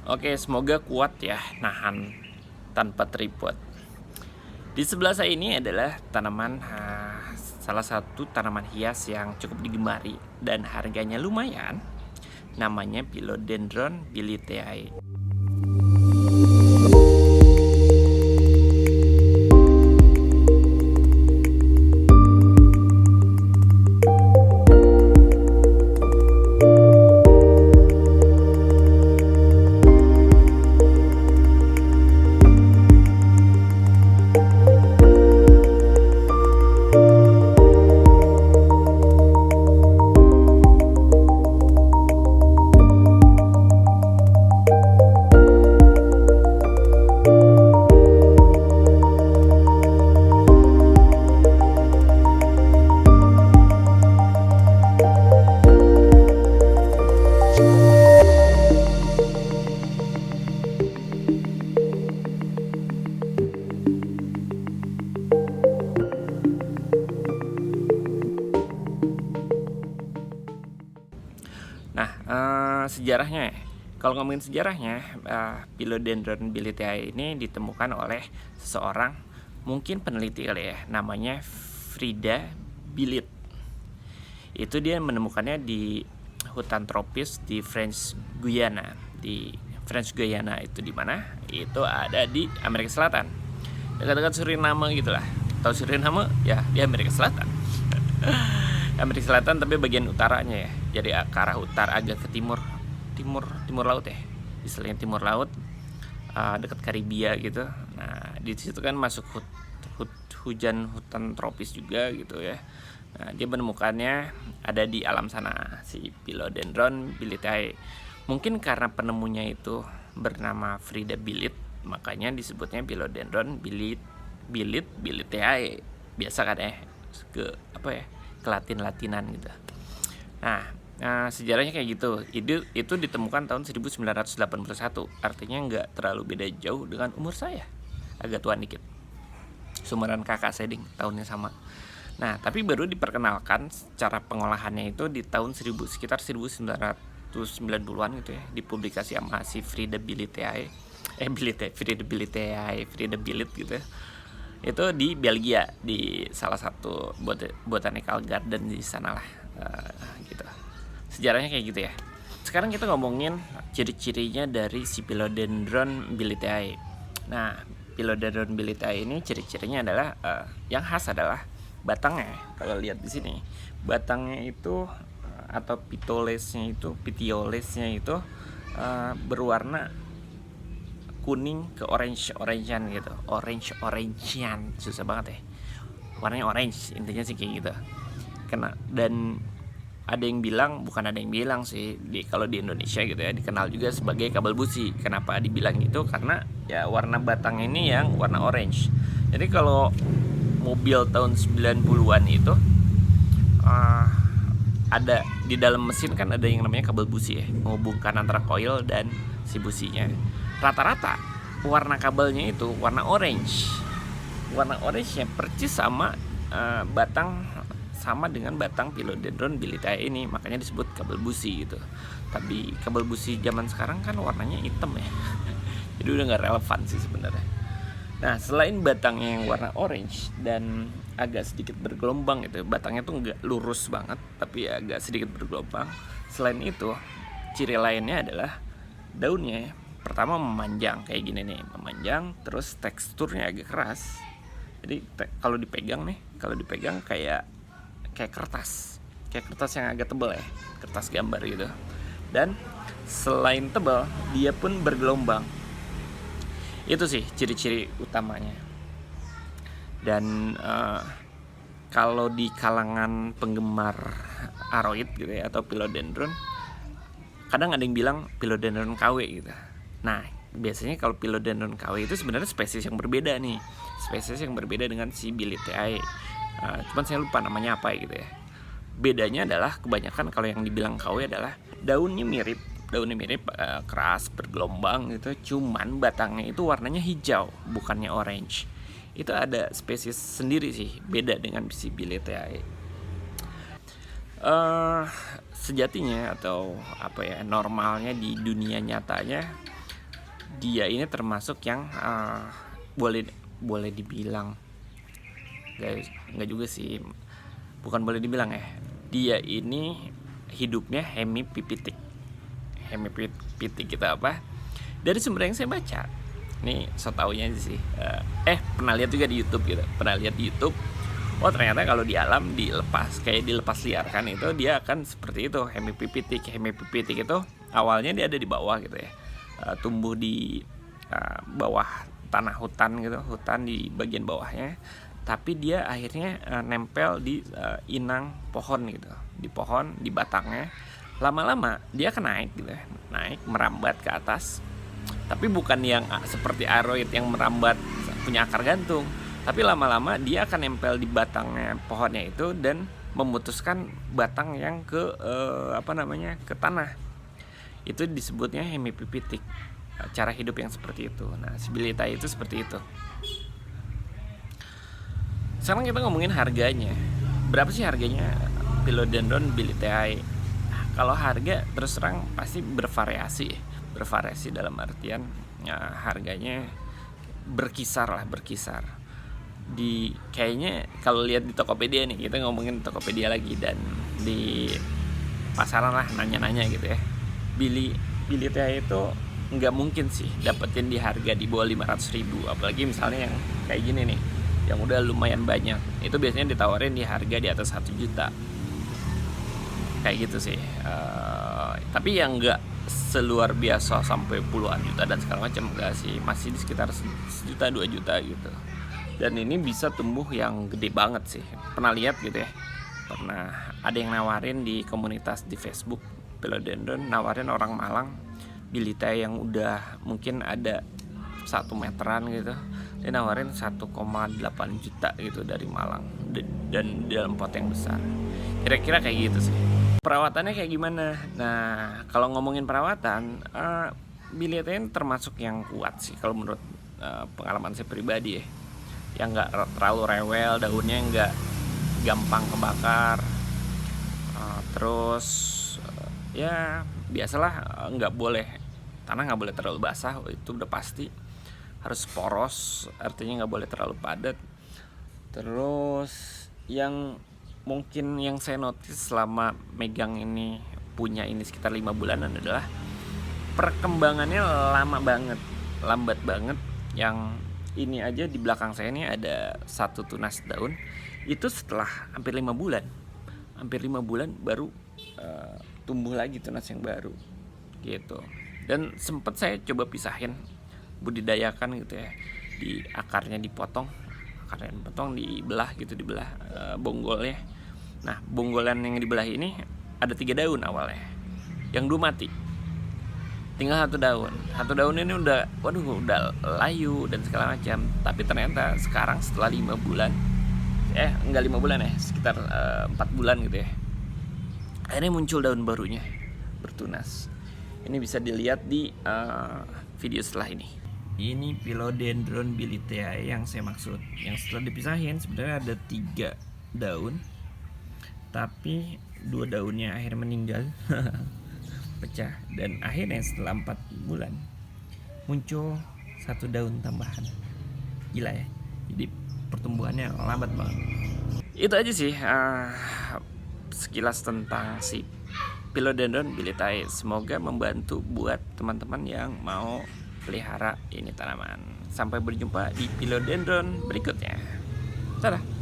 Oke, semoga kuat ya nahan tanpa tripod. Di sebelah saya ini adalah salah satu tanaman hias yang cukup digemari dan harganya lumayan. Namanya Philodendron Billietiae. Nah, sejarahnya ya. Kalau ngomongin sejarahnya, Philodendron Billietiae ini ditemukan oleh seseorang, mungkin peneliti kali ya, namanya Frida Billit. Itu dia menemukannya di hutan tropis di French Guiana. Di French Guiana itu di mana? Itu ada di Amerika Selatan. Dekat-dekat Suriname gitulah. Tahu Suriname? Ya, di Amerika Selatan. Amerika Selatan tapi bagian utaranya ya. Jadi ke arah utara agak ke timur laut ya. Istilahnya timur laut, dekat Karibia gitu. Nah, di situ kan masuk hutan tropis juga gitu ya. Nah, dia menemukannya ada di alam sana, si Philodendron Billietiae. Mungkin karena penemunya itu bernama Frida Billit, makanya disebutnya Philodendron Billietiae. Biasa kan ya, ke Latin-latinan gitu. Nah, sejarahnya kayak gitu. Itu ditemukan tahun 1981. Artinya nggak terlalu beda jauh dengan umur saya. Agak tua dikit. Sumuran kakak saya tahunnya sama. Nah, tapi baru diperkenalkan secara pengolahannya itu di tahun sekitar 1990-an gitu ya, dipublikasi sama si Frida Billit gitu ya. Itu di Belgia, di salah satu botanical garden di sana lah, gitu. Sejarahnya kayak gitu ya. Sekarang kita ngomongin ciri-cirinya dari si Philodendron Billietiae. Nah, Philodendron Billietiae ini ciri-cirinya adalah yang khas adalah batangnya. Kalau lihat di sini, batangnya itu atau petiolesnya itu berwarna kuning ke orangean gitu. Orangean, susah banget ya. Warnanya orange, intinya sih kayak gitu. Dan ada yang bilang, bukan ada yang bilang sih, kalau di Indonesia gitu ya, dikenal juga sebagai kabel busi. Kenapa dibilang gitu? Karena ya warna batang ini yang warna orange. Jadi kalau mobil tahun 90-an itu ada di dalam mesin kan ada yang namanya kabel busi ya, menghubungkan antara coil dan si businya. Rata-rata warna kabelnya itu warna orange. Warna orange-nya percis sama batang, sama dengan batang Philodendron Billietiae ini, makanya disebut kabel busi gitu. Tapi kabel busi zaman sekarang kan warnanya hitam ya. Jadi udah nggak relevan sih sebenarnya. Nah, selain batangnya yang warna orange dan agak sedikit bergelombang gitu, batangnya tuh nggak lurus banget, tapi agak sedikit bergelombang. Selain itu, ciri lainnya adalah daunnya pertama memanjang kayak gini nih, memanjang, terus teksturnya agak keras. Jadi kalau dipegang kayak kertas yang agak tebal ya, kertas gambar gitu. Dan selain tebal, dia pun bergelombang. Itu sih ciri-ciri utamanya. Dan kalau di kalangan penggemar aroid gitu ya, atau Philodendron, kadang ada yang bilang Philodendron KW gitu. Nah, biasanya kalau Philodendron KW itu sebenarnya spesies yang berbeda nih. Spesies yang berbeda dengan si Billietiae. Cuman saya lupa namanya apa gitu ya. Bedanya adalah kebanyakan kalau yang dibilang KW adalah daunnya mirip, keras, bergelombang gitu. Cuman batangnya itu warnanya hijau, bukannya orange. Itu ada spesies sendiri sih, beda dengan si Billietiae. Sejatinya atau normalnya di dunia nyatanya, dia ini termasuk yang boleh dibilang, guys, nggak juga sih, bukan boleh dibilang ya, dia ini hidupnya hemipipitik. Hemipipitik itu apa? Dari sumber yang saya baca, nih so taunya sih, pernah lihat juga di YouTube gitu, oh ternyata kalau di alam dilepas liarkan itu dia akan seperti itu, hemipipitik itu awalnya dia ada di bawah gitu ya, tumbuh di bawah tanah hutan gitu, hutan di bagian bawahnya, tapi dia akhirnya nempel di inang pohon gitu, di pohon, di batangnya. Lama-lama dia akan naik gitu ya, naik merambat ke atas, tapi bukan yang seperti aroid yang merambat punya akar gantung, tapi lama-lama dia akan nempel di batangnya pohonnya itu dan memutuskan batang yang ke ke tanah. Itu disebutnya hemipipitik, cara hidup yang seperti itu. Nah, si Bilitea itu seperti itu. Sekarang kita ngomongin harganya. Berapa sih harganya Philodendron Biliteae? Kalau harga terus terang pasti bervariasi dalam artian harganya berkisar di, kayaknya kalau lihat di Tokopedia nih, kita ngomongin Tokopedia lagi, dan di pasaran lah nanya-nanya gitu ya, Bilitea itu nggak mungkin sih dapetin di harga di bawah 500.000, apalagi misalnya yang kayak gini nih, yang udah lumayan banyak, itu biasanya ditawarin di harga di atas 1 juta kayak gitu sih. Tapi yang nggak seluar biasa sampai puluhan juta dan segala macam, enggak sih, masih di sekitar 1 juta 2 juta gitu. Dan ini bisa tumbuh yang gede banget sih. Pernah lihat gitu ya, pernah ada yang nawarin di komunitas di Facebook Philodendron, nawarin orang Malang Bilitea yang udah mungkin ada 1 meteran gitu, dia nawarin 1,8 juta gitu dari Malang, dan dalam pot yang besar. Kira-kira kayak gitu sih. Perawatannya kayak gimana? Nah, kalau ngomongin perawatan, Bilitea ini termasuk yang kuat sih kalau menurut pengalaman saya pribadi ya, yang nggak terlalu rewel, daunnya nggak gampang kebakar, terus ya biasalah, tanah nggak boleh terlalu basah, itu udah pasti, harus poros, artinya nggak boleh terlalu padat. Terus yang mungkin yang saya notice selama megang ini, punya ini sekitar 5 bulanan, adalah perkembangannya lambat banget. Yang ini aja di belakang saya ini ada 1 tunas daun, itu setelah hampir 5 bulan baru tumbuh lagi tunas yang baru gitu. Dan sempat saya coba pisahin, budidayakan gitu ya, di akarnya dipotong, dibelah bonggolnya. Nah, bonggolan yang dibelah ini ada 3 daun awalnya, yang 2 mati, tinggal 1 daun. 1 daun ini udah layu dan segala macam. Tapi ternyata sekarang setelah 5 bulan, enggak 5 bulan ya, sekitar 4 bulan gitu ya, akhirnya muncul daun barunya, bertunas. Ini bisa dilihat di video setelah ini. Ini Philodendron Biliteae yang saya maksud, yang setelah dipisahin sebenarnya ada 3 daun, tapi 2 daunnya akhirnya meninggal pecah, dan akhirnya setelah 4 bulan muncul 1 daun tambahan. Gila ya, jadi pertumbuhannya lambat banget. Itu aja sih sekilas tentang si Philodendron Biliteae. Semoga membantu buat teman-teman yang mau pelihara ini tanaman. Sampai berjumpa di Philodendron berikutnya. Dadah.